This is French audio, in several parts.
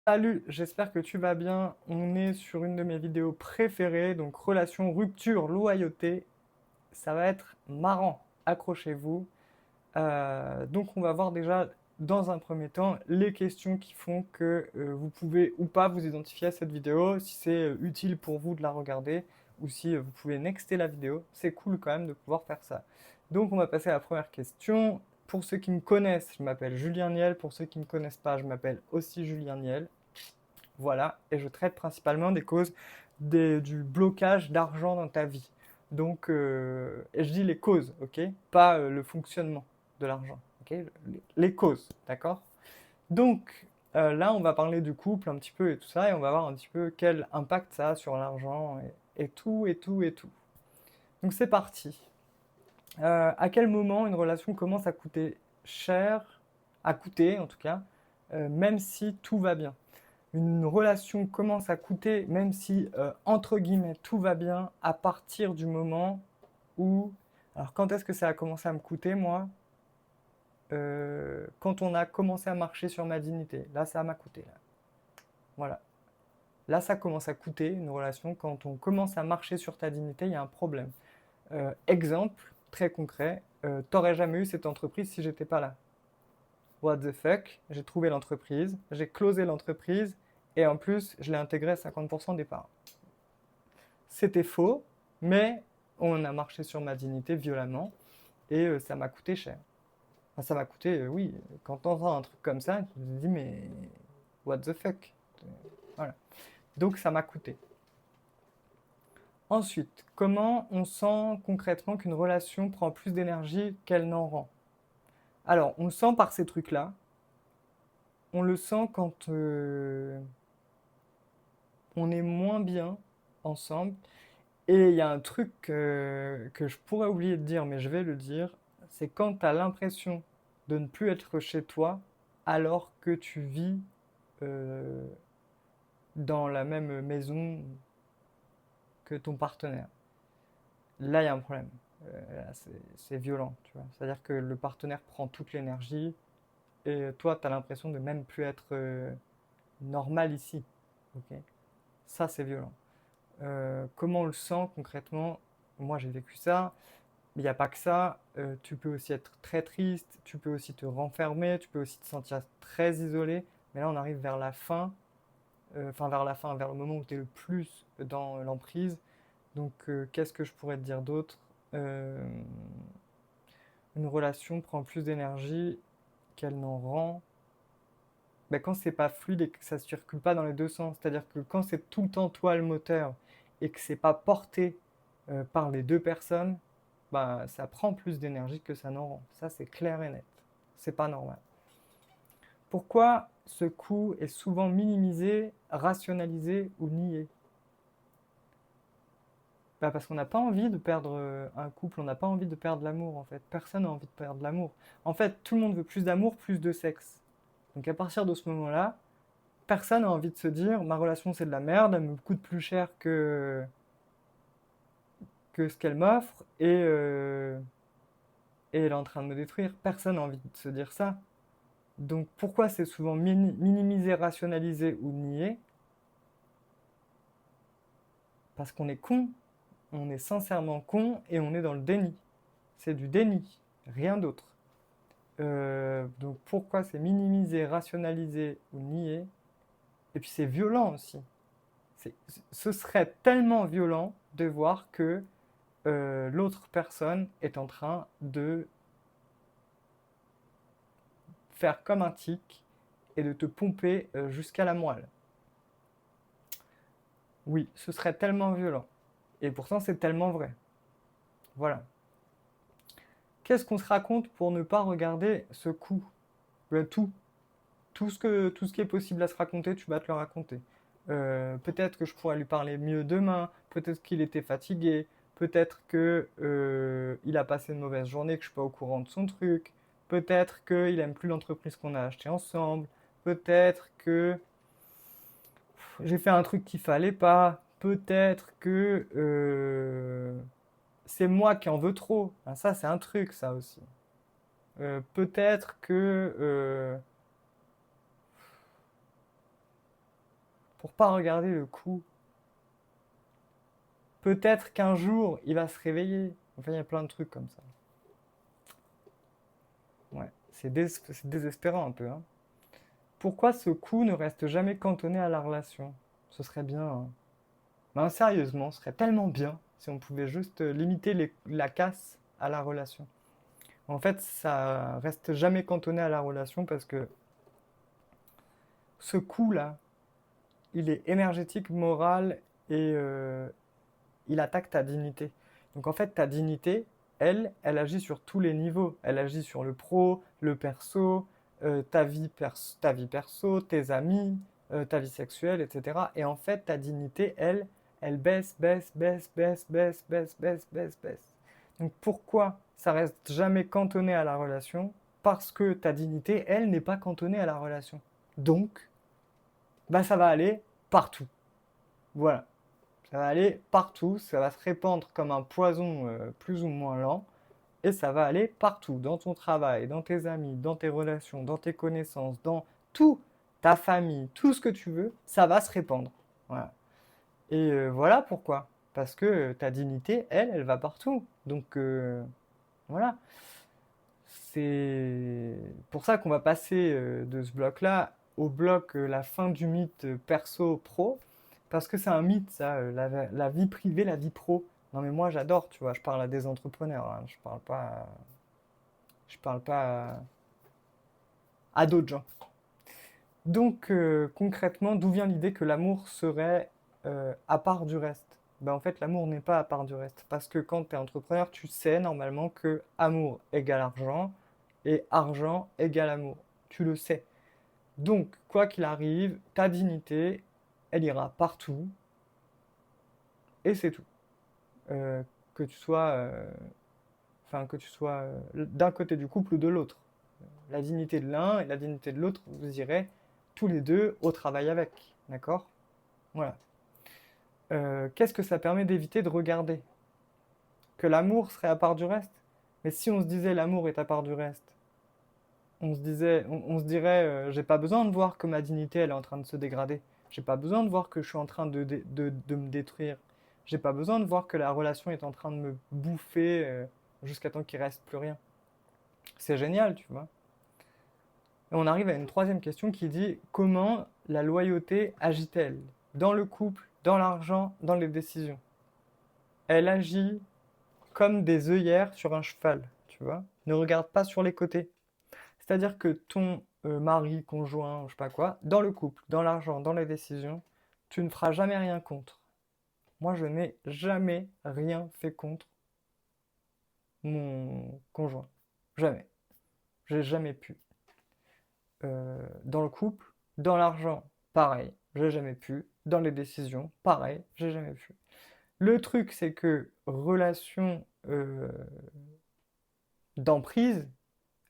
Salut, j'espère que tu vas bien. On est sur une de mes vidéos préférées, donc relation, rupture, loyauté. Ça va être marrant, accrochez-vous. Donc on va voir déjà dans un premier temps les questions qui font que vous pouvez ou pas vous identifier à cette vidéo, si c'est utile pour vous de la regarder ou si vous pouvez nexter la vidéo. C'est cool quand même de pouvoir faire ça. Donc on va passer à la première question. Pour ceux qui me connaissent, je m'appelle Julien Niel. Pour ceux qui ne me connaissent pas, je m'appelle aussi Julien Niel. Voilà, et je traite principalement des causes du blocage d'argent dans ta vie. Donc, et je dis les causes, ok? Pas le fonctionnement de l'argent, ok? Les causes, d'accord? Donc, là, on va parler du couple un petit peu et tout ça, et on va voir un petit peu quel impact ça a sur l'argent et tout, et tout, et tout. Donc, c'est parti. À quel moment une relation commence à coûter cher, à coûter en tout cas, même si tout va bien? Une relation commence à coûter, même si, entre guillemets, tout va bien, à partir du moment où... Alors, quand est-ce que ça a commencé à me coûter, moi? Quand on a commencé à marcher sur ma dignité. Là, ça m'a coûté. Là. Voilà. Là, ça commence à coûter, une relation. Quand on commence à marcher sur ta dignité, il y a un problème. Exemple, très concret, t'aurais jamais eu cette entreprise si j'étais pas là. What the fuck, j'ai trouvé l'entreprise, j'ai closé l'entreprise, et en plus, je l'ai intégré à 50% des parts. C'était faux, mais on a marché sur ma dignité violemment et ça m'a coûté cher. Enfin, ça m'a coûté, oui, quand on entend un truc comme ça, tu te dis, mais what the fuck? Voilà. Donc ça m'a coûté. Ensuite, comment on sent concrètement qu'une relation prend plus d'énergie qu'elle n'en rend? Alors, on le sent par ces trucs-là. On le sent quand on est moins bien ensemble. Et il y a un truc que je pourrais oublier de dire, mais je vais le dire, c'est quand tu as l'impression de ne plus être chez toi alors que tu vis euh, dans la même maison que ton partenaire. Là, il y a un problème. Là, c'est violent, tu vois. C'est-à-dire que le partenaire prend toute l'énergie et toi, tu as l'impression de même plus être normal ici. Ok. Ça, c'est violent. Comment on le sent concrètement? Moi, j'ai vécu ça. Mais il n'y a pas que ça, tu peux aussi être très triste, tu peux aussi te renfermer, tu peux aussi te sentir très isolé. Mais là, on arrive vers la fin, enfin vers la fin, vers le moment où tu es le plus dans l'emprise. Donc, qu'est-ce que je pourrais te dire d'autre? Euh, une relation prend plus d'énergie qu'elle n'en rend. Ben, quand c'est pas fluide et que ça ne circule pas dans les deux sens, c'est-à-dire que quand c'est tout le temps toi le moteur et que c'est pas porté par les deux personnes, bah, ça prend plus d'énergie que ça n'en rend. Ça, c'est clair et net. C'est pas normal. Pourquoi ce coût est souvent minimisé, rationalisé ou nié? Bah, parce qu'on n'a pas envie de perdre un couple, on n'a pas envie de perdre l'amour en fait. Personne n'a envie de perdre l'amour. En fait, tout le monde veut plus d'amour, plus de sexe. Donc à partir de ce moment-là, personne n'a envie de se dire ma relation c'est de la merde, elle me coûte plus cher que ce qu'elle m'offre et elle est en train de me détruire. Personne n'a envie de se dire ça. Donc pourquoi c'est souvent minimisé, rationalisé ou nié? Parce qu'on est con, on est sincèrement con et on est dans le déni. C'est du déni, rien d'autre. Donc pourquoi c'est minimisé, rationalisé ou nié? Et puis c'est violent aussi. Ce serait tellement violent de voir que l'autre personne est en train de faire comme un tic et de te pomper jusqu'à la moelle. Oui, ce serait tellement violent. Et pourtant, c'est tellement vrai. Voilà. Qu'est-ce qu'on se raconte pour ne pas regarder ce coup? Tout. Tout ce qui est possible à se raconter, tu vas te le raconter. Peut-être que je pourrais lui parler mieux demain, peut-être qu'il était fatigué, peut-être que il a passé une mauvaise journée, que je suis pas au courant de son truc, peut-être qu'il aime plus l'entreprise qu'on a acheté ensemble, peut-être que j'ai fait un truc qu'il fallait pas, peut-être que c'est moi qui en veux trop. Ah, ça, c'est un truc, ça aussi. Peut-être que pour pas regarder le coup. Peut-être qu'un jour, il va se réveiller. Enfin, il y a plein de trucs comme ça. Ouais, c'est désespérant un peu, hein. Pourquoi ce coup ne reste jamais cantonné à la relation? Ce serait bien, hein. Ben, sérieusement, ce serait tellement bien si on pouvait juste limiter la casse à la relation. En fait, ça reste jamais cantonné à la relation parce que ce coup-là, il est énergétique, moral et il attaque ta dignité. Donc en fait, ta dignité, elle agit sur tous les niveaux. Elle agit sur le pro, le perso, ta vie perso, tes amis, ta vie sexuelle, etc. Et en fait, ta dignité, elle baisse, baisse, baisse, baisse, baisse, baisse, baisse, baisse, baisse. Donc pourquoi ça reste jamais cantonné à la relation? Parce que ta dignité, elle, n'est pas cantonnée à la relation. Donc, bah, ça va aller partout. Voilà. Ça va aller partout, ça va se répandre comme un poison plus ou moins lent, et ça va aller partout, dans ton travail, dans tes amis, dans tes relations, dans tes connaissances, dans tout, ta famille, tout ce que tu veux, ça va se répandre. Voilà. Et voilà pourquoi. Parce que ta dignité, elle va partout. Donc voilà. C'est pour ça qu'on va passer de ce bloc-là au bloc la fin du mythe perso-pro, parce que c'est un mythe, ça, la vie privée, la vie pro. Non mais moi j'adore, tu vois, je parle à des entrepreneurs, hein, je parle pas à d'autres gens. Donc concrètement, d'où vient l'idée que l'amour serait à part du reste? Ben, en fait, l'amour n'est pas à part du reste, parce que quand tu es entrepreneur, tu sais normalement que amour égale argent, et argent égale amour. Tu le sais. Donc, quoi qu'il arrive, ta dignité, elle ira partout, et c'est tout. Euh, que tu sois, que tu sois d'un côté du couple ou de l'autre. La dignité de l'un et la dignité de l'autre, vous irez tous les deux au travail avec. D'accord? Voilà. Qu'est-ce que ça permet d'éviter de regarder? Que l'amour serait à part du reste? Mais si on se disait l'amour est à part du reste, on se dirait, j'ai pas besoin de voir que ma dignité elle est en train de se dégrader. J'ai pas besoin de voir que je suis en train de me détruire. J'ai pas besoin de voir que la relation est en train de me bouffer jusqu'à temps qu'il reste plus rien. C'est génial, tu vois. Et on arrive à une troisième question qui dit comment la loyauté agit-elle dans le couple, dans l'argent, dans les décisions? Elle agit comme des œillères sur un cheval, tu vois. Ne regarde pas sur les côtés. C'est-à-dire que ton mari, conjoint, je sais pas quoi, dans le couple, dans l'argent, dans les décisions, tu ne feras jamais rien contre. Moi, je n'ai jamais rien fait contre mon conjoint. Jamais. J'ai jamais pu. Dans le couple, dans l'argent, pareil, j'ai jamais pu. Dans les décisions, pareil, j'ai jamais pu. Le truc, c'est que relation d'emprise,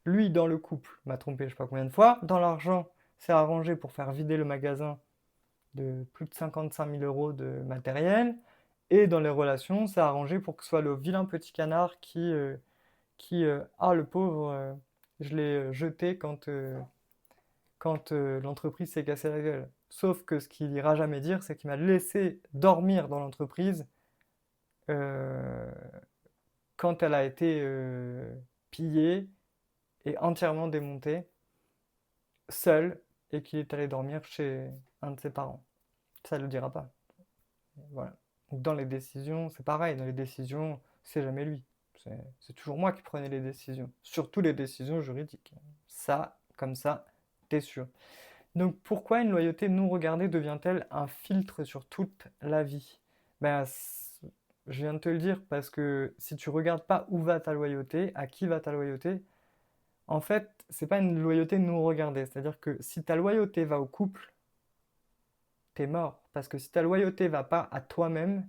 lui, dans le couple, m'a trompé je sais pas combien de fois. Dans l'argent, s'est arrangé pour faire vider le magasin de plus de 55 000 € de matériel. Et dans les relations, s'est arrangé pour que ce soit le vilain petit canard ah, le pauvre, je l'ai jeté quand l'entreprise s'est cassée la gueule. Sauf que ce qu'il ira jamais dire, c'est qu'il m'a laissé dormir dans l'entreprise euh, quand elle a été pillée et entièrement démontée, seul, et qu'il est allé dormir chez un de ses parents. Ça ne le dira pas. Voilà. Donc dans les décisions, c'est pareil. Dans les décisions, c'est jamais lui. C'est toujours moi qui prenais les décisions. Surtout les décisions juridiques. Ça, comme ça, t'es sûr. Donc pourquoi une loyauté non regardée devient-elle un filtre sur toute la vie? Ben, je viens de te le dire parce que si tu regardes pas où va ta loyauté, à qui va ta loyauté, en fait, c'est pas une loyauté non regardée. C'est-à-dire que si ta loyauté va au couple, t'es mort. Parce que si ta loyauté va pas à toi-même,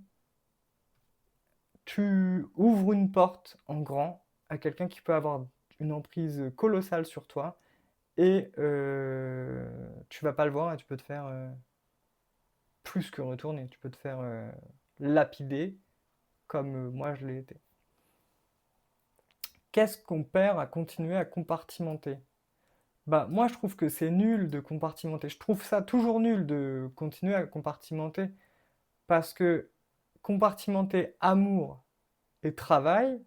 tu ouvres une porte en grand à quelqu'un qui peut avoir une emprise colossale sur toi et tu vas pas le voir et tu peux te faire plus que retourner. Tu peux te faire lapider comme moi je l'ai été. Qu'est-ce qu'on perd à continuer à compartimenter? Bah, moi, je trouve que c'est nul de compartimenter. Je trouve ça toujours nul de continuer à compartimenter. Parce que compartimenter amour et travail,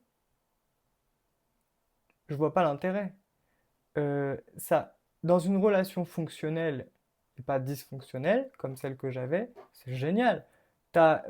je vois pas l'intérêt. Ça, dans une relation fonctionnelle et pas dysfonctionnelle, comme celle que j'avais, c'est génial. T'as,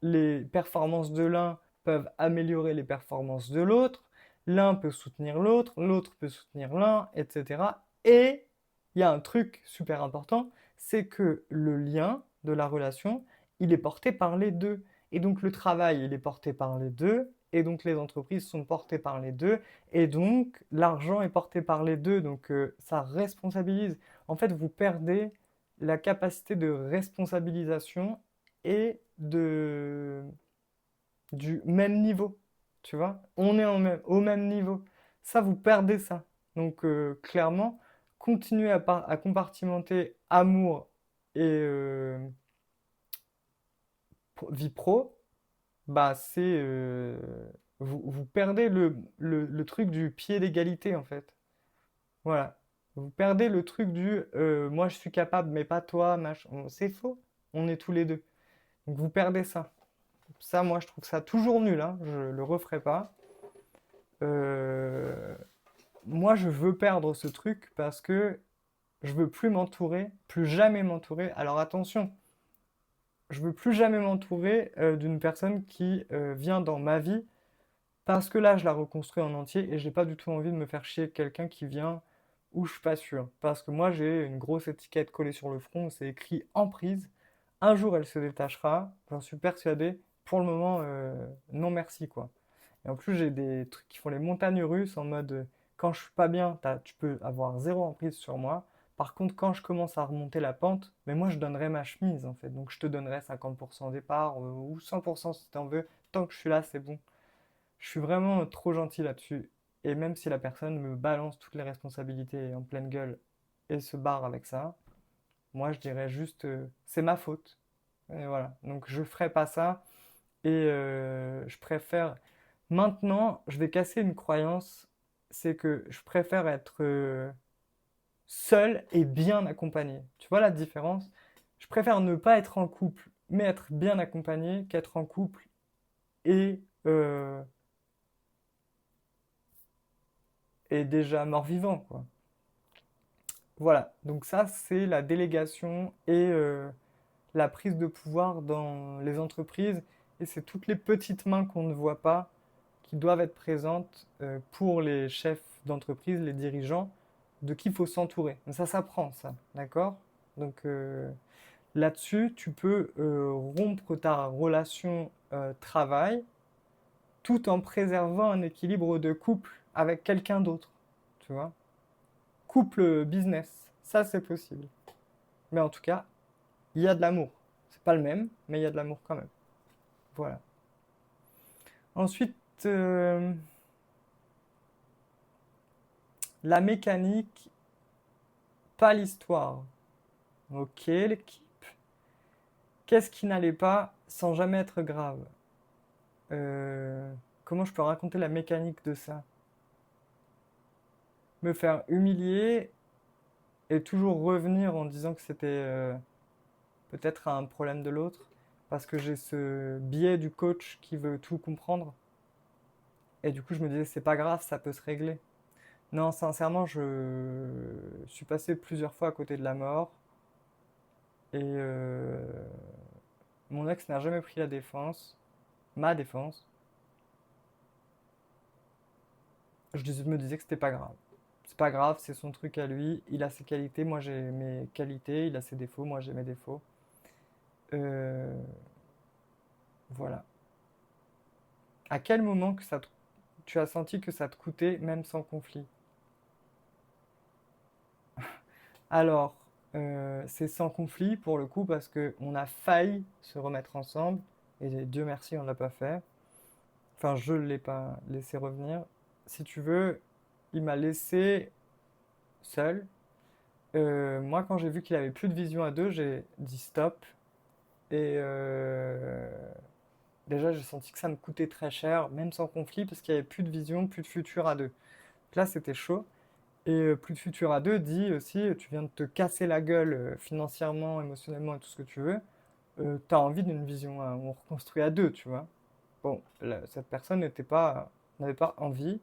les performances de l'un peuvent améliorer les performances de l'autre, l'un peut soutenir l'autre, l'autre peut soutenir l'un, etc. Et il y a un truc super important, c'est que le lien de la relation, il est porté par les deux. Et donc le travail, il est porté par les deux, et donc les entreprises sont portées par les deux, et donc l'argent est porté par les deux, donc ça responsabilise. En fait, vous perdez la capacité de responsabilisation et du même niveau, tu vois. On est au même niveau. Ça, vous perdez ça. Donc, clairement, continuer à compartimenter amour et vie pro, bah, vous perdez le truc du pied d'égalité, en fait. Voilà. Vous perdez le truc du moi je suis capable, mais pas toi, machin. C'est faux. On est tous les deux. Donc, vous perdez ça. Ça, moi, je trouve ça toujours nul, hein. Je le referai pas. Euh, Moi, je veux perdre ce truc parce que je veux plus m'entourer, plus jamais m'entourer. Alors attention, je veux plus jamais m'entourer d'une personne qui vient dans ma vie parce que là, je la reconstruis en entier et j'ai pas du tout envie de me faire chier avec quelqu'un qui vient où je suis pas sûr. Parce que moi, j'ai une grosse étiquette collée sur le front, c'est écrit emprise. Un jour, elle se détachera, j'en suis persuadé. Pour le moment, non merci, quoi. Et en plus, j'ai des trucs qui font les montagnes russes en mode quand je suis pas bien, tu peux avoir zéro emprise sur moi. Par contre, quand je commence à remonter la pente, mais moi je donnerai ma chemise en fait. Donc je te donnerai 50% au départ ou 100% si tu en veux. Tant que je suis là, c'est bon. Je suis vraiment trop gentil là-dessus. Et même si la personne me balance toutes les responsabilités en pleine gueule et se barre avec ça, moi je dirais juste c'est ma faute. Et voilà. Donc je ferai pas ça. Et je préfère. Maintenant, je vais casser une croyance, c'est que je préfère être seul et bien accompagné. Tu vois la différence? Je préfère ne pas être en couple, mais être bien accompagné, qu'être en couple et, euh, et déjà mort-vivant, quoi. Voilà, donc ça, c'est la délégation et la prise de pouvoir dans les entreprises. Et c'est toutes les petites mains qu'on ne voit pas qui doivent être présentes pour les chefs d'entreprise, les dirigeants, de qui il faut s'entourer. Mais ça s'apprend, ça, d'accord? Donc là-dessus, tu peux rompre ta relation travail tout en préservant un équilibre de couple avec quelqu'un d'autre, tu vois? Couple business, ça c'est possible. Mais en tout cas, il y a de l'amour. C'est pas le même, mais il y a de l'amour quand même. Voilà. Ensuite, la mécanique, pas l'histoire. Ok, l'équipe. Qu'est-ce qui n'allait pas sans jamais être grave? Comment je peux raconter la mécanique de ça? Me faire humilier et toujours revenir en disant que c'était peut-être un problème de l'autre, parce que j'ai ce biais du coach qui veut tout comprendre. Et du coup, je me disais, c'est pas grave, ça peut se régler. Non, sincèrement, je suis passé plusieurs fois à côté de la mort. Et mon ex n'a jamais pris la défense, ma défense. Me disais que c'était pas grave. C'est pas grave, c'est son truc à lui. Il a ses qualités, moi j'ai mes qualités. Il a ses défauts, moi j'ai mes défauts. Euh, voilà. À quel moment tu as senti que ça te coûtait, même sans conflit? Alors, c'est sans conflit pour le coup parce qu'on a failli se remettre ensemble et Dieu merci, on ne l'a pas fait. Enfin, je ne l'ai pas laissé revenir. Si tu veux, il m'a laissé seul. Moi, quand j'ai vu qu'il avait plus de vision à deux, j'ai dit stop. Et déjà, j'ai senti que ça me coûtait très cher, même sans conflit, parce qu'il n'y avait plus de vision, plus de futur à deux. Donc là, c'était chaud. Et Plus de futur à deux dit aussi, tu viens de te casser la gueule financièrement, émotionnellement et tout ce que tu veux. Tu as envie d'une vision où on reconstruit à deux, tu vois. Bon, cette personne n'avait pas envie.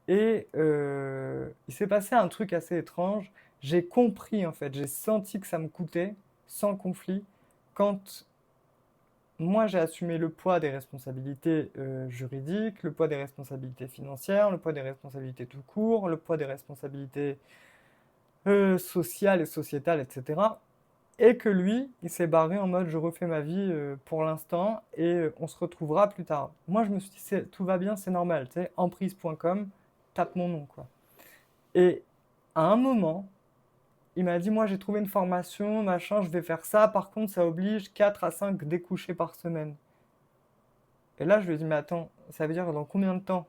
Et il s'est passé un truc assez étrange. J'ai compris, en fait, j'ai senti que ça me coûtait, sans conflit, quand moi j'ai assumé le poids des responsabilités juridiques, le poids des responsabilités financières, le poids des responsabilités tout court, le poids des responsabilités sociales et sociétales, etc. Et que lui, il s'est barré en mode je refais ma vie pour l'instant et on se retrouvera plus tard. Moi, je me suis dit tout va bien, c'est normal, tu sais, emprise.com, tape mon nom, quoi. Et à un moment, il m'a dit moi j'ai trouvé une formation, machin, je vais faire ça, par contre ça oblige 4 à 5 découchés par semaine. Et là, je lui ai dit mais attends, ça veut dire dans combien de temps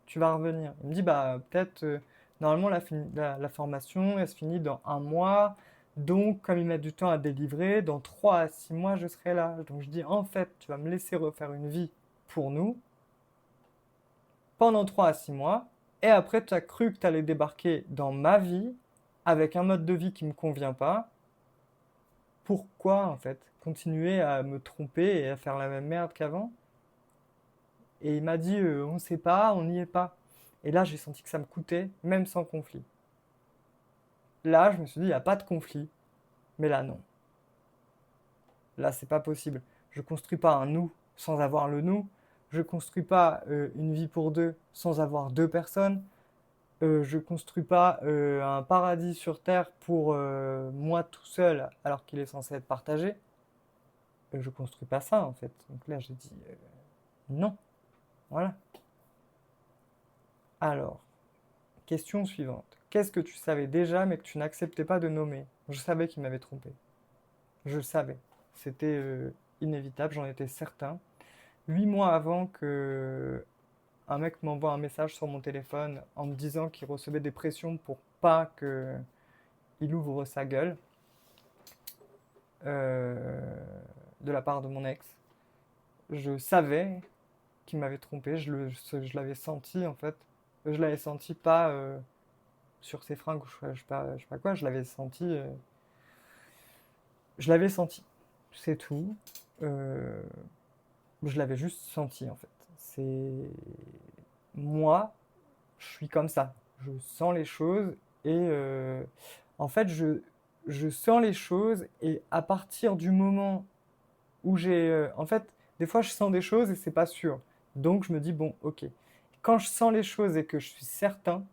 tu vas revenir? Il me dit, bah, peut-être, normalement, la formation, elle se finit dans un mois. Donc, comme il met du temps à délivrer, dans 3 à 6 mois, je serai là. Donc, je dis, en fait, tu vas me laisser refaire une vie pour nous pendant 3 à 6 mois. Et après, tu as cru que tu allais débarquer dans ma vie avec un mode de vie qui ne me convient pas. Pourquoi, en fait, continuer à me tromper et à faire la même merde qu'avant? Et il m'a dit, on ne sait pas, on n'y est pas. Et là, j'ai senti que ça me coûtait, même sans conflit. Là, je me suis dit, il n'y a pas de conflit. Mais là, non. Là, c'est pas possible. Je construis pas un nous sans avoir le nous. Je construis pas une vie pour deux sans avoir deux personnes. Je construis pas un paradis sur Terre pour moi tout seul alors qu'il est censé être partagé. Je construis pas ça, en fait. Donc là, j'ai dit non. Voilà. Alors, question suivante. Qu'est-ce que tu savais déjà mais que tu n'acceptais pas de nommer? Je savais qu'il m'avait trompé. Je le savais. C'était inévitable, j'en étais certain. 8 mois avant que un mec m'envoie un message sur mon téléphone en me disant qu'il recevait des pressions pour pas que il ouvre sa gueule euh, de la part de mon ex. Je savais qu'il m'avait trompé, je l'avais senti en fait. Je l'avais senti pas sur ses fringues, je sais pas quoi, je l'avais senti, c'est tout. Euh, je l'avais juste senti en fait. C'est moi, je suis comme ça. Je sens les choses et en fait, je sens les choses et à partir du moment où en fait, des fois, je sens des choses et c'est pas sûr. Donc, je me dis, bon, ok. Quand je sens les choses et que je suis certain,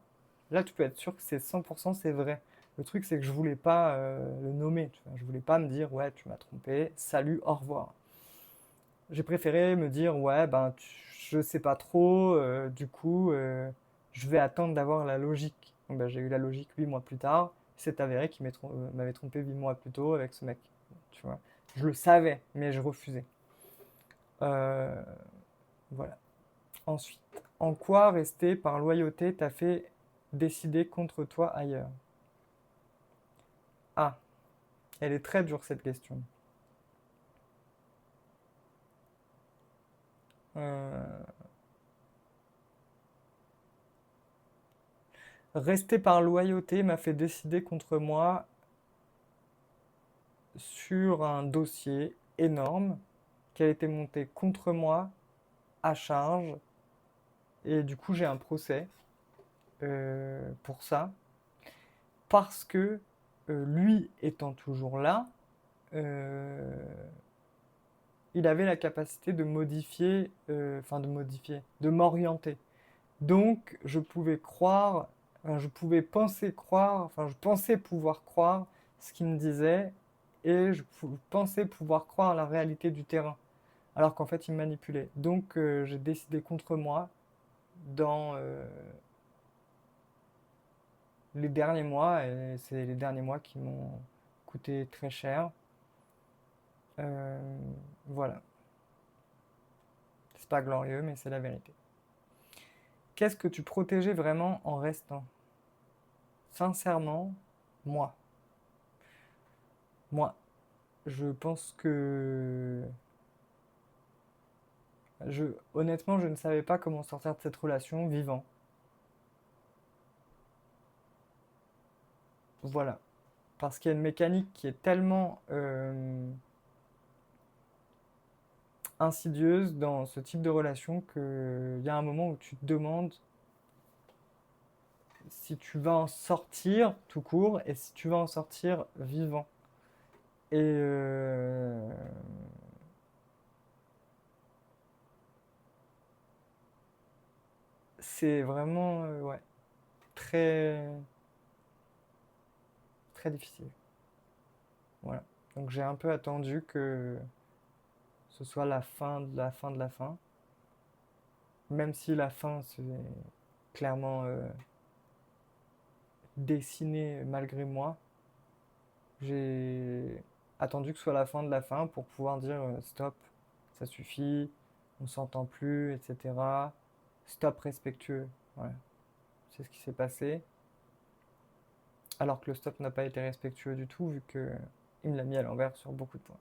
là, tu peux être sûr que c'est 100%, c'est vrai. Le truc, c'est que je voulais pas le nommer. Tu vois. Je voulais pas me dire, ouais, tu m'as trompé, salut, au revoir. J'ai préféré me dire, ouais, ben, je sais pas trop, du coup, je vais attendre d'avoir la logique. Donc, ben, j'ai eu la logique 8 mois plus tard. Il s'est avéré qu'il m'avait trompé 8 mois plus tôt avec ce mec. Tu vois. Je le savais, mais je refusais. Euh, voilà. Ensuite, en quoi rester par loyauté t'a fait décider contre toi ailleurs? Ah, elle est très dure cette question. Euh, Rester par loyauté m'a fait décider contre moi sur un dossier énorme qui a été monté contre moi à charge. Et du coup, j'ai un procès pour ça. Parce que lui étant toujours là, euh, il avait la capacité de modifier, de m'orienter. Donc, je pouvais croire, enfin, je pouvais penser croire, enfin, je pensais pouvoir croire ce qu'il me disait et pensais pouvoir croire la réalité du terrain, alors qu'en fait, il me manipulait. Donc, j'ai décidé contre moi dans les derniers mois, et c'est les derniers mois qui m'ont coûté très cher. Euh, voilà, c'est pas glorieux, mais c'est la vérité. Qu'est-ce que tu protégeais vraiment en restant? Sincèrement, moi. Moi, je pense que honnêtement, je ne savais pas comment sortir de cette relation vivant. Voilà. Parce qu'il y a une mécanique qui est tellement insidieuse dans ce type de relation qu'il y a un moment où tu te demandes si tu vas en sortir tout court et si tu vas en sortir vivant. Et c'est vraiment ouais, très, très difficile. Voilà. Donc j'ai un peu attendu que ce soit la fin de la fin de la fin, même si la fin c'est clairement dessinée malgré moi. J'ai attendu que ce soit la fin de la fin pour pouvoir dire stop, ça suffit, on s'entend plus, etc. Stop respectueux. Voilà. C'est ce qui s'est passé. Alors que le stop n'a pas été respectueux du tout, vu que il me l'a mis à l'envers sur beaucoup de points.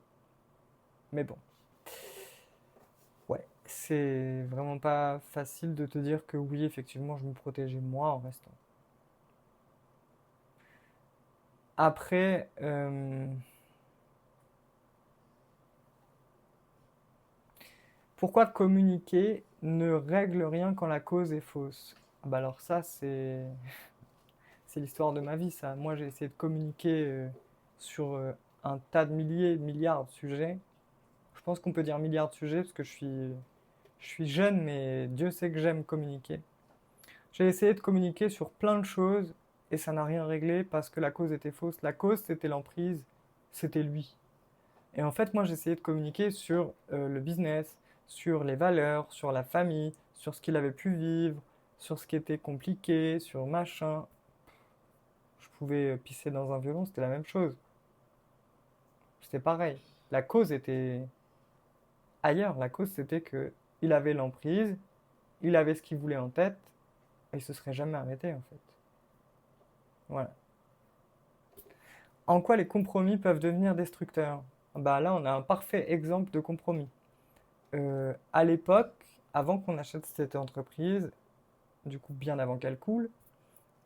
Mais bon, ouais, c'est vraiment pas facile de te dire que oui, effectivement, je me protégeais moi en restant. Après, pourquoi communiquer ne règle rien quand la cause est fausse? Ah bah alors ça, c'est l'histoire de ma vie, ça. Moi, j'ai essayé de communiquer sur un tas de milliers, de milliards de sujets. Je pense qu'on peut dire milliards de sujets parce que je suis jeune, mais Dieu sait que j'aime communiquer. J'ai essayé de communiquer sur plein de choses et ça n'a rien réglé parce que la cause était fausse. La cause, c'était l'emprise, c'était lui. Et en fait, moi, j'essayais de communiquer sur le business, sur les valeurs, sur la famille, sur ce qu'il avait pu vivre, sur ce qui était compliqué, sur machin. Je pouvais pisser dans un violon, c'était la même chose. C'était pareil. La cause était ailleurs. La cause, c'était que il avait l'emprise, il avait ce qu'il voulait en tête, et il se serait jamais arrêté, en fait. Voilà. En quoi les compromis peuvent devenir destructeurs? Bah là, on a un parfait exemple de compromis. À l'époque, avant qu'on achète cette entreprise, du coup bien avant qu'elle coule,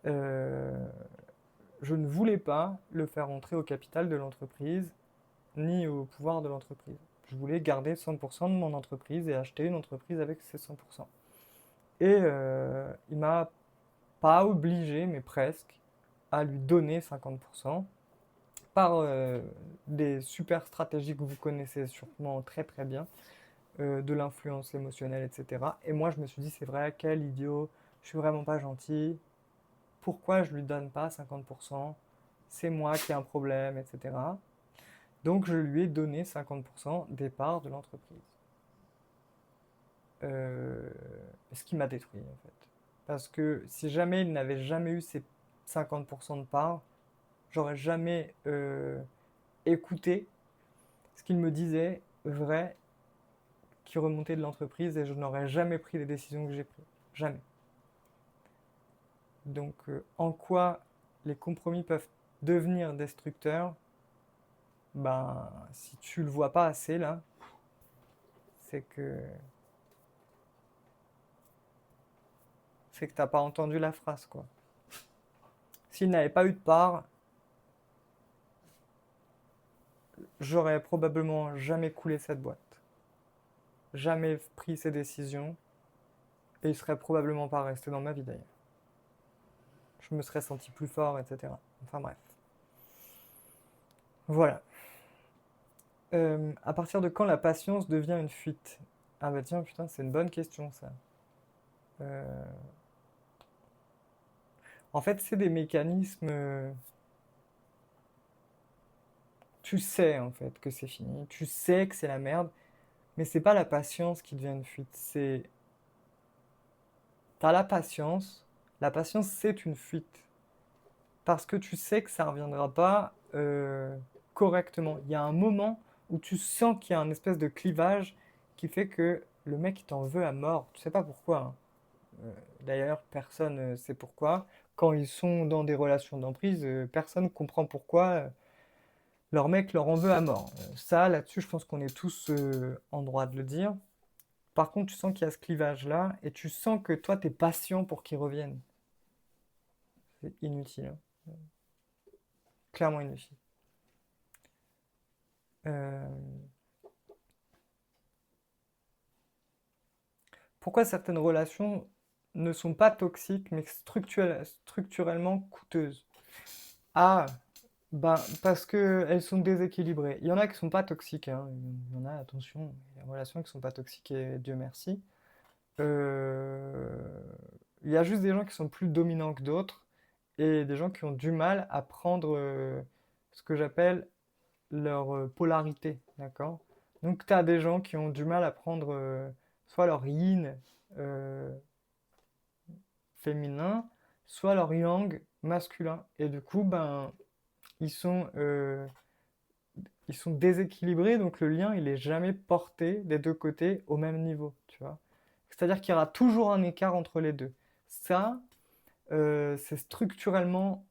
euh, je ne voulais pas le faire entrer au capital de l'entreprise ni au pouvoir de l'entreprise. Je voulais garder 100% de mon entreprise et acheter une entreprise avec ces 100%. Et il m'a pas obligé, mais presque, à lui donner 50% par des super stratégies que vous connaissez sûrement très très bien, de l'influence émotionnelle, etc. Et moi, je me suis dit, c'est vrai, quel idiot, je suis vraiment pas gentil, pourquoi je lui donne pas 50%, c'est moi qui ai un problème, etc. Donc, je lui ai donné 50% des parts de l'entreprise. Euh, Ce qui m'a détruit, en fait. Parce que si jamais il n'avait jamais eu ces 50% de parts, j'aurais jamais écouté ce qu'il me disait vrai qui remontait de l'entreprise et je n'aurais jamais pris les décisions que j'ai prises. Jamais. Donc, en quoi les compromis peuvent devenir destructeurs? Ben, si tu le vois pas assez là, c'est que t'as pas entendu la phrase quoi. S'il n'avait pas eu de part, j'aurais probablement jamais coulé cette boîte, jamais pris ces décisions et il serait probablement pas resté dans ma vie d'ailleurs. Je me serais senti plus fort, etc. Enfin bref. Voilà. À partir de quand la patience devient une fuite? Ah bah tiens, putain, c'est une bonne question ça. Euh, En fait, c'est des mécanismes. Tu sais en fait que c'est fini, tu sais que c'est la merde, mais c'est pas la patience qui devient une fuite. C'est t'as la patience c'est une fuite parce que tu sais que ça reviendra pas correctement. Il y a un moment où tu sens qu'il y a un espèce de clivage qui fait que le mec il t'en veut à mort. Tu sais pas pourquoi, hein. D'ailleurs, personne ne sait pourquoi. Quand ils sont dans des relations d'emprise, personne ne comprend pourquoi leur mec leur en veut à mort. Ça, là-dessus, je pense qu'on est tous en droit de le dire. Par contre, tu sens qu'il y a ce clivage-là et tu sens que toi, tu es patient pour qu'ils reviennent. C'est inutile, hein. Clairement une fille. Euh, Pourquoi certaines relations ne sont pas toxiques, mais structurellement coûteuses? Ah, ben, parce qu'elles sont déséquilibrées. Il y en a qui sont pas toxiques, hein. Il y en a, attention, il y a des relations qui sont pas toxiques et Dieu merci. Euh, il y a juste des gens qui sont plus dominants que d'autres et des gens qui ont du mal à prendre ce que j'appelle leur polarité, d'accord? Donc tu as des gens qui ont du mal à prendre soit leur yin euh, féminin, soit leur yang masculin. Et du coup, ben, ils sont, euh, ils sont déséquilibrés, donc le lien, il est jamais porté des deux côtés au même niveau, tu vois. C'est-à-dire qu'il y aura toujours un écart entre les deux. Ça, c'est structurellement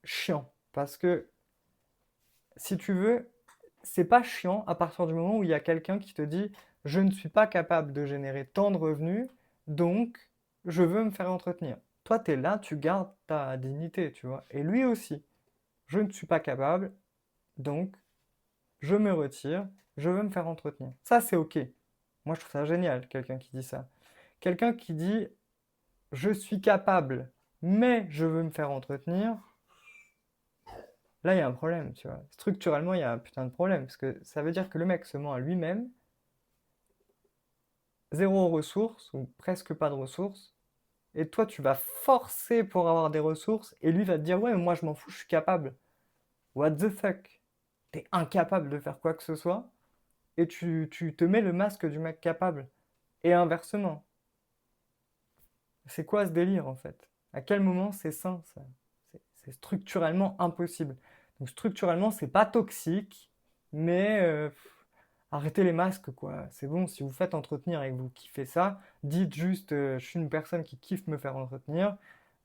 chiant, parce que si tu veux, c'est pas chiant à partir du moment où il y a quelqu'un qui te dit je ne suis pas capable de générer tant de revenus, donc je veux me faire entretenir. Toi, tu es là, tu gardes ta dignité, tu vois. Et lui aussi, je ne suis pas capable, donc je me retire, je veux me faire entretenir. Ça, c'est OK. Moi, je trouve ça génial, quelqu'un qui dit ça. Quelqu'un qui dit je suis capable, mais je veux me faire entretenir, là, il y a un problème, tu vois. Structurellement, il y a un putain de problème, parce que ça veut dire que le mec se ment à lui-même, zéro ressources, ou presque pas de ressources, et toi, tu vas forcer pour avoir des ressources, et lui va te dire, ouais, mais moi, je m'en fous, je suis capable. What the fuck? T'es incapable de faire quoi que ce soit, et tu te mets le masque du mec capable. Et inversement. C'est quoi ce délire, en fait? À quel moment c'est sain, ça? C'est structurellement impossible. Donc structurellement, c'est pas toxique, mais arrêtez les masques, quoi. C'est bon, si vous faites entretenir et que vous kiffez ça, dites juste, je suis une personne qui kiffe me faire entretenir,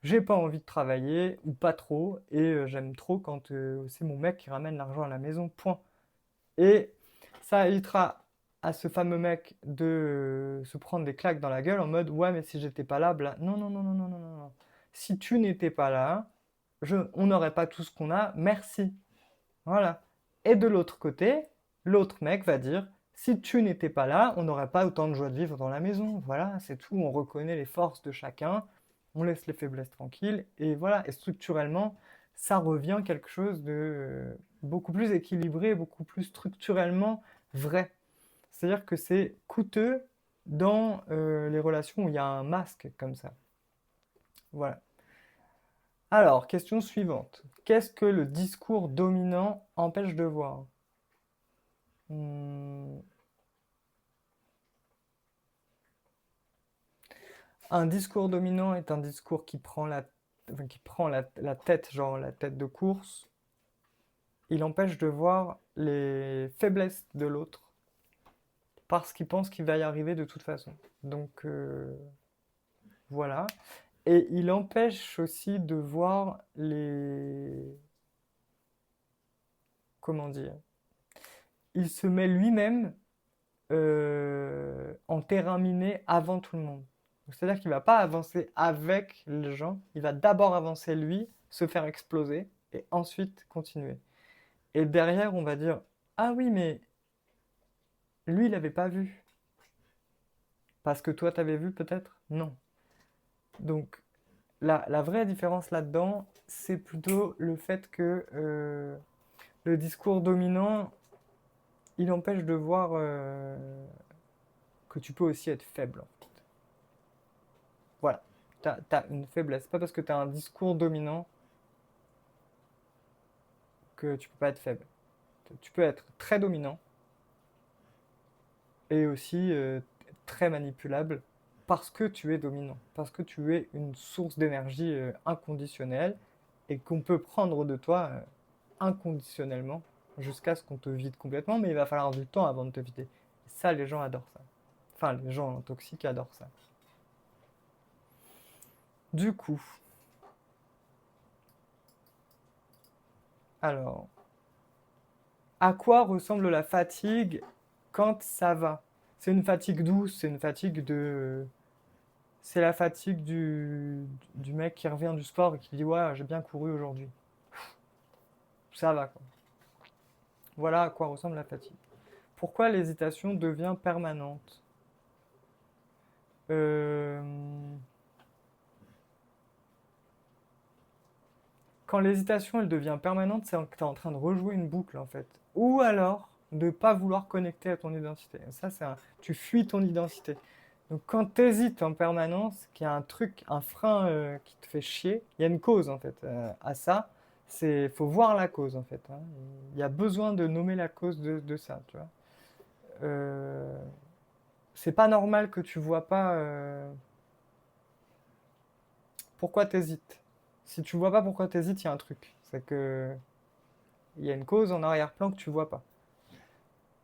j'ai pas envie de travailler, ou pas trop, et j'aime trop quand c'est mon mec qui ramène l'argent à la maison, point. Et ça évitera à ce fameux mec de se prendre des claques dans la gueule en mode ouais mais si j'étais pas là, bla. Non, non, non, non, non, non, non, non. Si tu n'étais pas là, on n'aurait pas tout ce qu'on a, merci. Voilà. Et de l'autre côté, l'autre mec va dire si tu n'étais pas là, on n'aurait pas autant de joie de vivre dans la maison. Voilà, c'est tout. On reconnaît les forces de chacun, on laisse les faiblesses tranquilles. Et voilà, et structurellement, ça revient quelque chose de beaucoup plus équilibré, beaucoup plus structurellement vrai. C'est-à-dire que c'est coûteux dans les relations où il y a un masque comme ça. Voilà. Alors, question suivante. Qu'est-ce que le discours dominant empêche de voir? Hmm, Un discours dominant est un discours qui prend enfin, la tête, genre la tête de course. Il empêche de voir les faiblesses de l'autre parce qu'il pense qu'il va y arriver de toute façon. Donc voilà. Et il empêche aussi de voir les... Comment dire? Il se met lui-même en terrain miné avant tout le monde. C'est-à-dire qu'il ne va pas avancer avec les gens, il va d'abord avancer lui, se faire exploser, et ensuite continuer. Et derrière, on va dire, ah oui, mais lui, il n'avait pas vu. Parce que toi, t'avais vu peut-être? Non. Donc, la vraie différence là-dedans, c'est plutôt le fait que le discours dominant, il empêche de voir que tu peux aussi être faible, en fait. Voilà. T'as une faiblesse. C'est pas parce que t'as un discours dominant que tu peux pas être faible. Tu peux être très dominant et aussi très manipulable parce que tu es dominant, parce que tu es une source d'énergie inconditionnelle et qu'on peut prendre de toi inconditionnellement jusqu'à ce qu'on te vide complètement, mais il va falloir du temps avant de te vider. Et ça, les gens adorent ça. Enfin, les gens toxiques adorent ça. Du coup, alors, à quoi ressemble la fatigue quand ça va? C'est une fatigue douce, c'est une fatigue de... C'est la fatigue du mec qui revient du sport et qui dit ouais, j'ai bien couru aujourd'hui. Ça va, quoi. Voilà à quoi ressemble la fatigue. Pourquoi l'hésitation devient permanente? Euh, Quand l'hésitation elle devient permanente, c'est que tu es en train de rejouer une boucle en fait. Ou alors de ne pas vouloir connecter à ton identité. Ça, tu fuis ton identité. Donc quand tu hésites en permanence, qu'il y a un truc, un frein qui te fait chier, il y a une cause en fait à ça. C'est, faut voir la cause en fait, hein. Il y a besoin de nommer la cause de ça, tu vois. Euh, c'est pas normal que tu vois pas pourquoi t'hésites. Si tu vois pas pourquoi t'hésites, il y a un truc. C'est que il y a une cause en arrière-plan que tu vois pas.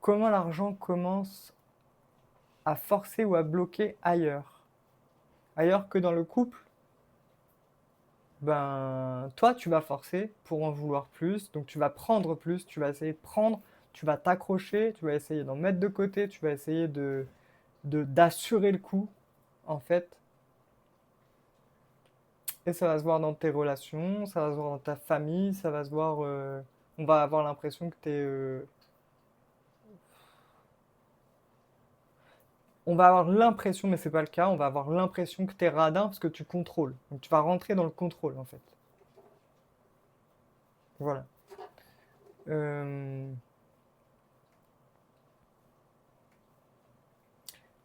Comment l'argent commence à forcer ou à bloquer ailleurs? Ailleurs que dans le couple, ben toi tu vas forcer pour en vouloir plus, donc tu vas prendre plus, tu vas essayer de prendre, tu vas t'accrocher, tu vas essayer d'en mettre de côté, tu vas essayer d'assurer le coup en fait. Et ça va se voir dans tes relations, ça va se voir dans ta famille, ça va se voir. On va avoir l'impression que tu es. On va avoir l'impression, mais c'est pas le cas, on va avoir l'impression que tu es radin parce que tu contrôles. Donc tu vas rentrer dans le contrôle en fait. Voilà. Euh,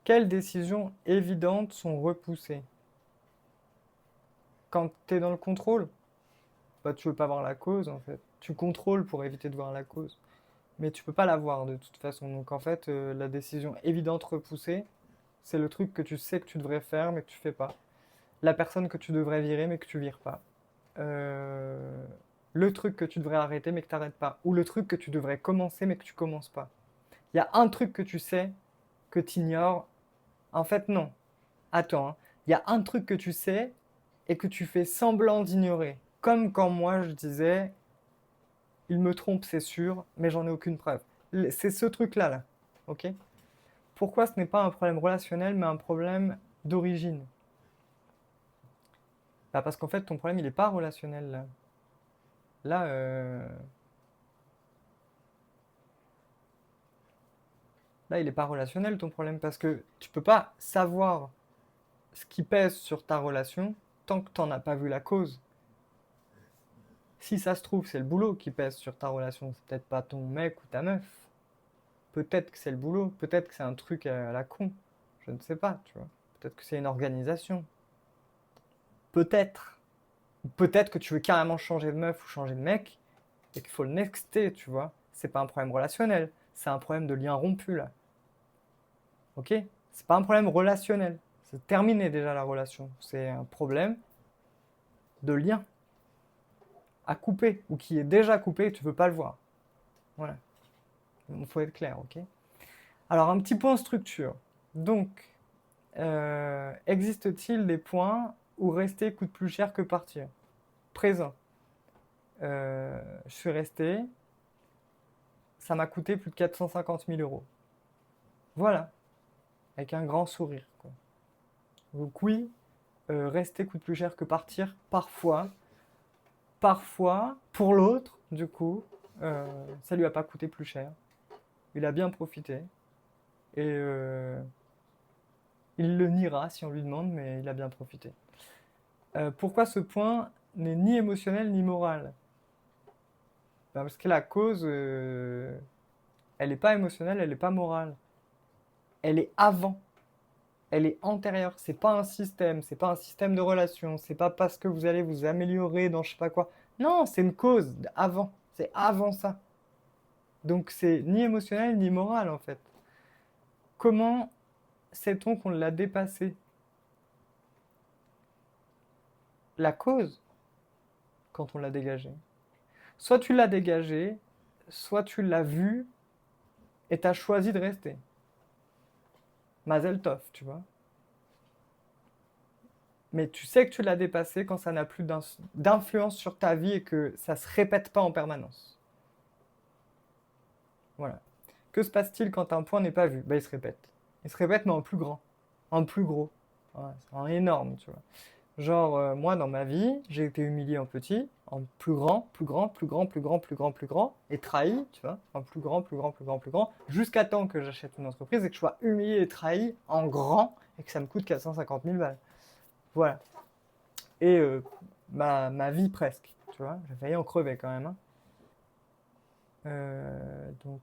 Quelles décisions évidentes sont repoussées? Quand tu es dans le contrôle, bah, tu veux pas voir la cause en fait. Tu contrôles pour éviter de voir la cause. Mais tu peux pas la voir de toute façon. Donc en fait, la décision évidente repoussée, c'est le truc que tu sais que tu devrais faire mais que tu fais pas. La personne que tu devrais virer mais que tu vires pas. Euh, le truc que tu devrais arrêter mais que tu n'arrêtes pas. Ou le truc que tu devrais commencer mais que tu commences pas. Il y a un truc que tu sais que tu ignores. En fait, non. Attends, hein. Il y a un truc que tu sais et que tu fais semblant d'ignorer. Comme quand moi je disais, il me trompe, c'est sûr, mais j'en ai aucune preuve. C'est ce truc-là, là. Ok? Pourquoi ce n'est pas un problème relationnel mais un problème d'origine? Bah parce qu'en fait, ton problème, il n'est pas relationnel, là. Là, là, il n'est pas relationnel ton problème parce que tu peux pas savoir ce qui pèse sur ta relation tant que tu n'en as pas vu la cause. Si ça se trouve, c'est le boulot qui pèse sur ta relation, c'est peut-être pas ton mec ou ta meuf. Peut-être que c'est le boulot, peut-être que c'est un truc à la con. Je ne sais pas, tu vois. Peut-être que c'est une organisation. Peut-être. Peut-être que tu veux carrément changer de meuf ou changer de mec et qu'il faut le nexter, tu vois. C'est pas un problème relationnel, c'est un problème de lien rompu là. Ok? C'est pas un problème relationnel. C'est terminé déjà la relation. C'est un problème de lien à couper ou qui est déjà coupé et tu veux pas le voir. Voilà. Il faut être clair, ok? Alors un petit point structure. Donc, existe-t-il des points où rester coûte plus cher que partir? Présent. Je suis resté, ça m'a coûté plus de 450 000 euros. Voilà, avec un grand sourire, quoi. Donc oui, rester coûte plus cher que partir, parfois. Parfois, pour l'autre, du coup, ça lui a pas coûté plus cher. Il a bien profité. Et il le niera si on lui demande, mais il a bien profité. Pourquoi ce point n'est ni émotionnel ni moral? Ben, parce que la cause, elle n'est pas émotionnelle, elle n'est pas morale. Elle est avant, elle est antérieure. C'est pas un système de relation. C'est pas parce que vous allez vous améliorer dans je sais pas quoi. Non, c'est une cause avant. C'est avant ça. Donc c'est ni émotionnel ni moral en fait. Comment sait-on qu'on l'a dépassé? La cause, quand on l'a dégagé. Soit tu l'as dégagé, soit tu l'as vu et tu as choisi de rester. Mazel tov, tu vois. Mais tu sais que tu l'as dépassé quand ça n'a plus d'influence sur ta vie et que ça se répète pas en permanence. Voilà. Que se passe-t-il quand un point n'est pas vu? Ben, il se répète. Il se répète, mais en plus grand, en plus gros. Ouais, c'est en énorme, tu vois. Genre, moi, dans ma vie, j'ai été humilié en petit, en plus grand, plus grand, plus grand, plus grand, plus grand, plus grand, et trahi, tu vois, en plus grand, plus grand, plus grand, plus grand, jusqu'à temps que j'achète une entreprise et que je sois humilié et trahi en grand et que ça me coûte 450 000 balles. Voilà. Et ma vie presque, tu vois, j'ai failli en crever quand même, hein. Donc,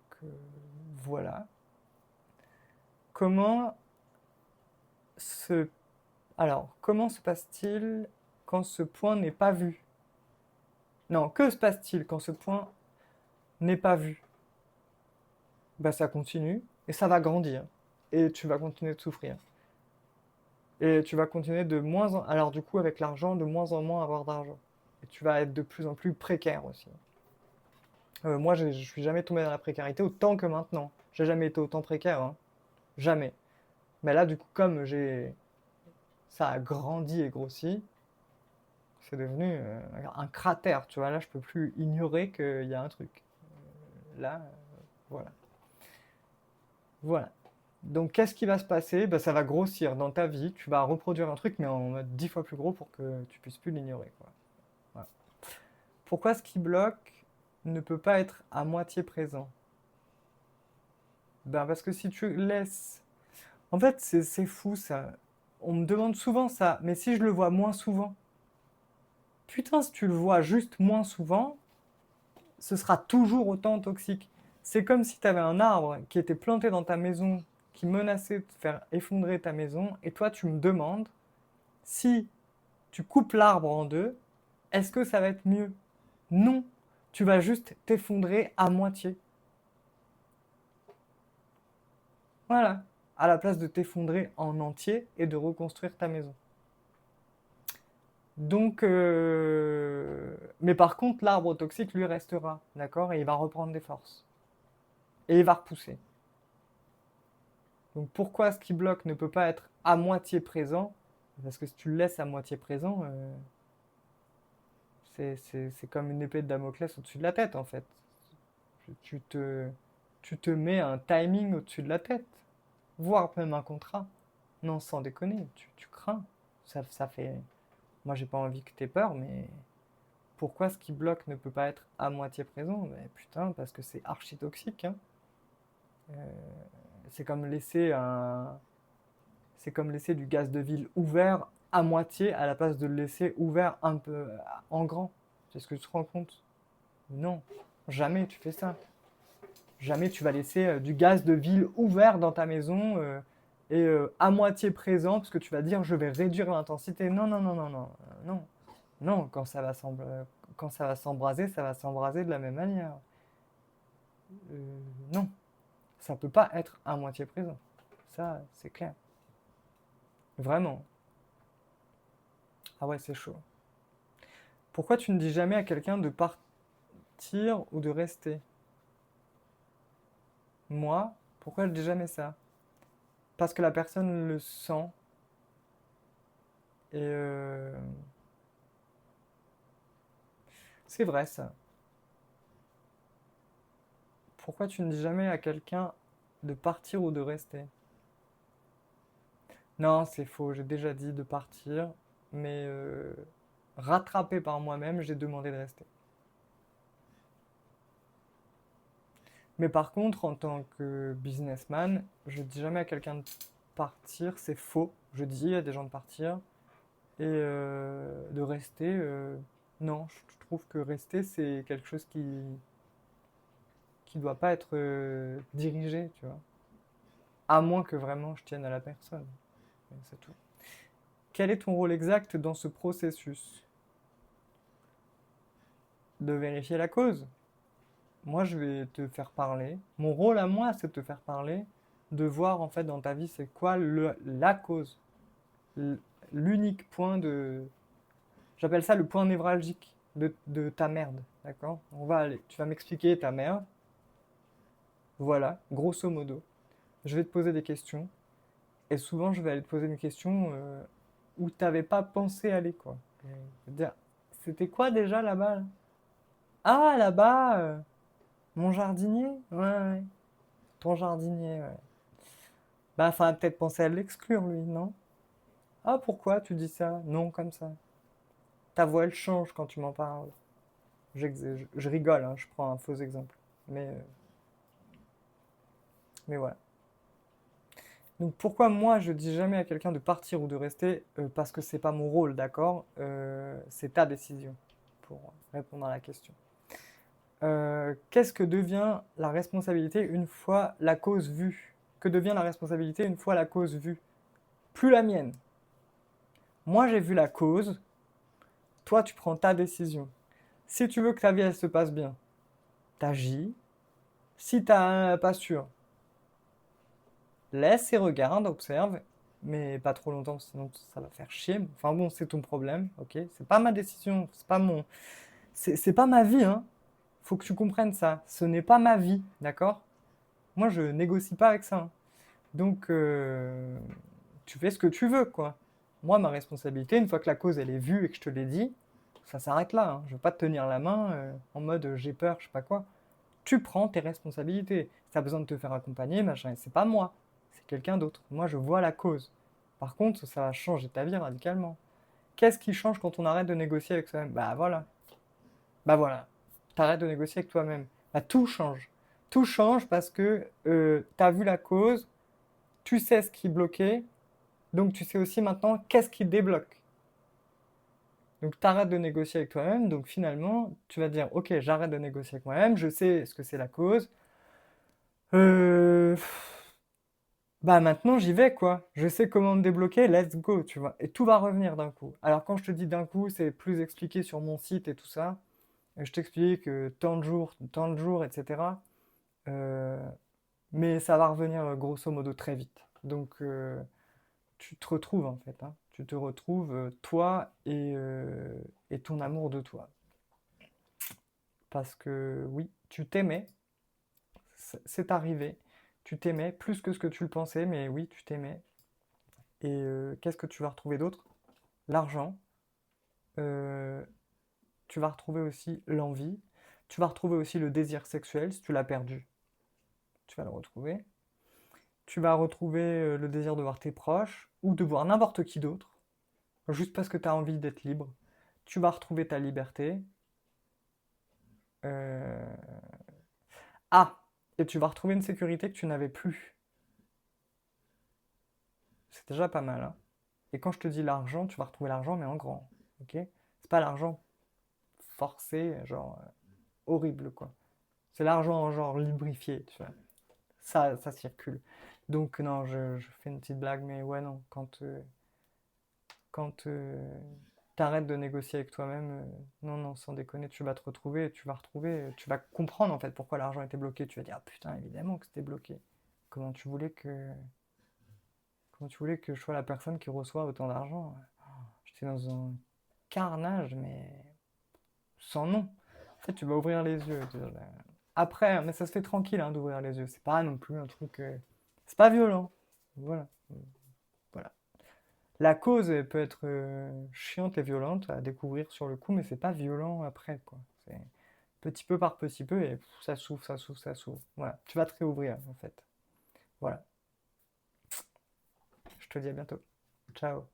voilà. Comment se... Alors, comment se passe-t-il quand ce point n'est pas vu? Non, que se passe-t-il quand ce point n'est pas vu? Bah, ça continue et ça va grandir. Et tu vas continuer de souffrir. Et tu vas continuer de moins en... Alors du coup, avec l'argent, de moins en moins avoir d'argent. Et tu vas être de plus en plus précaire aussi. Moi, je suis jamais tombé dans la précarité autant que maintenant. J'ai jamais été autant précaire, hein. Jamais. Mais là, du coup, comme j'ai... Ça a grandi et grossi, c'est devenu un cratère, tu vois. Là, je peux plus ignorer qu'il y a un truc. Là, voilà. Voilà. Donc, qu'est-ce qui va se passer? Ben, ça va grossir dans ta vie. Tu vas reproduire un truc, mais en mode 10 fois plus gros pour que tu puisses plus l'ignorer, quoi. Voilà. Pourquoi ce qui bloque ne peut pas être à moitié présent? Ben, parce que si tu laisses... En fait, c'est fou, ça. On me demande souvent ça, mais si je le vois moins souvent? Putain, si tu le vois juste moins souvent, ce sera toujours autant toxique. C'est comme si tu avais un arbre qui était planté dans ta maison, qui menaçait de faire effondrer ta maison, et toi, tu me demandes si tu coupes l'arbre en deux, est-ce que ça va être mieux? Non, tu vas juste t'effondrer à moitié. Voilà, à la place de t'effondrer en entier et de reconstruire ta maison. Donc, mais par contre, l'arbre toxique, lui, restera, d'accord? Et il va reprendre des forces. Et il va repousser. Donc pourquoi ce qui bloque ne peut pas être à moitié présent? Parce que si tu le laisses à moitié présent, c'est comme une épée de Damoclès au-dessus de la tête, en fait. Tu te, tu te mets un timing au-dessus de la tête, voire même un contrat. Non, sans déconner, tu crains. Ça fait... Moi, j'ai pas envie que tu aies peur, mais pourquoi ce qui bloque ne peut pas être à moitié présent? Ben, putain, parce que c'est archi toxique, hein. Euh, c'est comme laisser un... C'est comme laisser du gaz de ville ouvert à moitié à la place de le laisser ouvert un peu en grand. C'est ce que tu te rends compte? Non, jamais tu fais ça. Jamais tu vas laisser du gaz de ville ouvert dans ta maison et à moitié présent parce que tu vas dire je vais réduire l'intensité. Non, non, non, non, non, non. Non, quand ça va s'embraser de la même manière. Non, ça peut pas être à moitié présent. Ça, c'est clair. Vraiment. Ah ouais, c'est chaud. Pourquoi tu ne dis jamais à quelqu'un de partir ou de rester? Moi, pourquoi je dis jamais ça? Parce que la personne le sent et c'est vrai ça. Pourquoi tu ne dis jamais à quelqu'un de partir ou de rester? Non, c'est faux, j'ai déjà dit de partir, mais rattrapé par moi-même, j'ai demandé de rester. Mais par contre, en tant que businessman, je dis jamais à quelqu'un de partir, c'est faux. Je dis à des gens de partir et de rester. Non, je trouve que rester, c'est quelque chose qui doit pas être dirigé, tu vois. À moins que vraiment je tienne à la personne. C'est tout. Quel est ton rôle exact dans ce processus? De vérifier la cause. Moi, je vais te faire parler. Mon rôle à moi, c'est de te faire parler, de voir en fait dans ta vie c'est quoi la cause, l'unique point de... J'appelle ça le point névralgique de ta merde, d'accord? On va aller. Tu vas m'expliquer ta merde. Voilà, grosso modo. Je vais te poser des questions. Et souvent, je vais aller te poser une question où tu n'avais pas pensé aller, quoi. Je vais te dire, c'était quoi déjà là-bas là? Ah, là-bas, mon jardinier? Ouais, ouais. Ton jardinier, ouais. Bah, faudrait peut-être penser à l'exclure, lui, non? Ah, pourquoi tu dis ça? Non, comme ça. Ta voix, elle change quand tu m'en parles. Je rigole, hein, je prends un faux exemple. Mais, euh, mais voilà. Donc pourquoi moi je dis jamais à quelqu'un de partir ou de rester? Parce que c'est pas mon rôle, d'accord? C'est ta décision, pour répondre à la question. Qu'est-ce que devient la responsabilité une fois la cause vue? Que devient la responsabilité une fois la cause vue? Plus la mienne. Moi j'ai vu la cause, toi tu prends ta décision. Si tu veux que ta vie elle se passe bien, t'agis. Si t'as pas sûr, laisse et regarde, observe, mais pas trop longtemps, sinon ça va faire chier. Enfin bon, c'est ton problème, ok? C'est pas ma décision, c'est pas ma vie, hein. Faut que tu comprennes ça. Ce n'est pas ma vie, d'accord? Moi, je négocie pas avec ça, hein. Donc, tu fais ce que tu veux, quoi. Moi, ma responsabilité, une fois que la cause elle est vue et que je te l'ai dit, ça s'arrête là, hein. Je veux pas te tenir la main en mode j'ai peur, je sais pas quoi. Tu prends tes responsabilités. Si tu as besoin de te faire accompagner, machin, c'est pas moi, c'est quelqu'un d'autre. Moi, je vois la cause. Par contre, ça va changer ta vie radicalement. Qu'est-ce qui change quand on arrête de négocier avec soi-même? Bah voilà. Bah voilà. T'arrêtes de négocier avec toi-même. Bah tout change. Tout change parce que tu as vu la cause, tu sais ce qui bloquait, donc tu sais aussi maintenant qu'est-ce qui débloque. Donc tu arrêtes de négocier avec toi-même, donc finalement tu vas dire ok j'arrête de négocier avec moi-même, je sais ce que c'est la cause. Euh, Bah maintenant j'y vais quoi. Je sais comment me débloquer, let's go, tu vois. Et tout va revenir d'un coup. Alors quand je te dis d'un coup, c'est plus expliqué sur mon site et tout ça. Et je t'explique tant de jours, etc. Euh, mais ça va revenir grosso modo très vite. Donc tu te retrouves en fait, hein. Tu te retrouves toi et ton amour de toi. Parce que oui, tu t'aimais, c'est arrivé. Tu t'aimais plus que ce que tu le pensais, mais oui, tu t'aimais. Et qu'est-ce que tu vas retrouver d'autre? L'argent. Euh, Tu vas retrouver aussi l'envie. Tu vas retrouver aussi le désir sexuel. Si tu l'as perdu, tu vas le retrouver. Tu vas retrouver le désir de voir tes proches ou de voir n'importe qui d'autre, juste parce que tu as envie d'être libre. Tu vas retrouver ta liberté. Euh, Ah, et tu vas retrouver une sécurité que tu n'avais plus. C'est déjà pas mal, hein. Et quand je te dis l'argent, tu vas retrouver l'argent, mais en grand. Ok? C'est pas l'argent forcé, genre horrible, quoi. C'est l'argent, genre lubrifié, tu vois. Ça circule. Donc, non, je fais une petite blague, mais ouais, non. Quand t'arrêtes de négocier avec toi-même, non, non, sans déconner, tu vas te retrouver, tu vas retrouver, tu vas comprendre en fait pourquoi l'argent était bloqué. Tu vas dire, ah putain, évidemment que c'était bloqué. Comment tu voulais que, comment tu voulais que je sois la personne qui reçoit autant d'argent? J'étais dans un carnage, mais sans nom. En fait, tu vas ouvrir les yeux. Après, mais ça se fait tranquille hein, d'ouvrir les yeux. C'est pas non plus un truc. C'est pas violent. Voilà. Voilà. La cause elle peut être chiante et violente à découvrir sur le coup, mais c'est pas violent après, quoi. C'est petit peu par petit peu et pff, ça s'ouvre, ça s'ouvre, ça s'ouvre. Voilà. Tu vas te réouvrir, en fait. Voilà. Je te dis à bientôt. Ciao.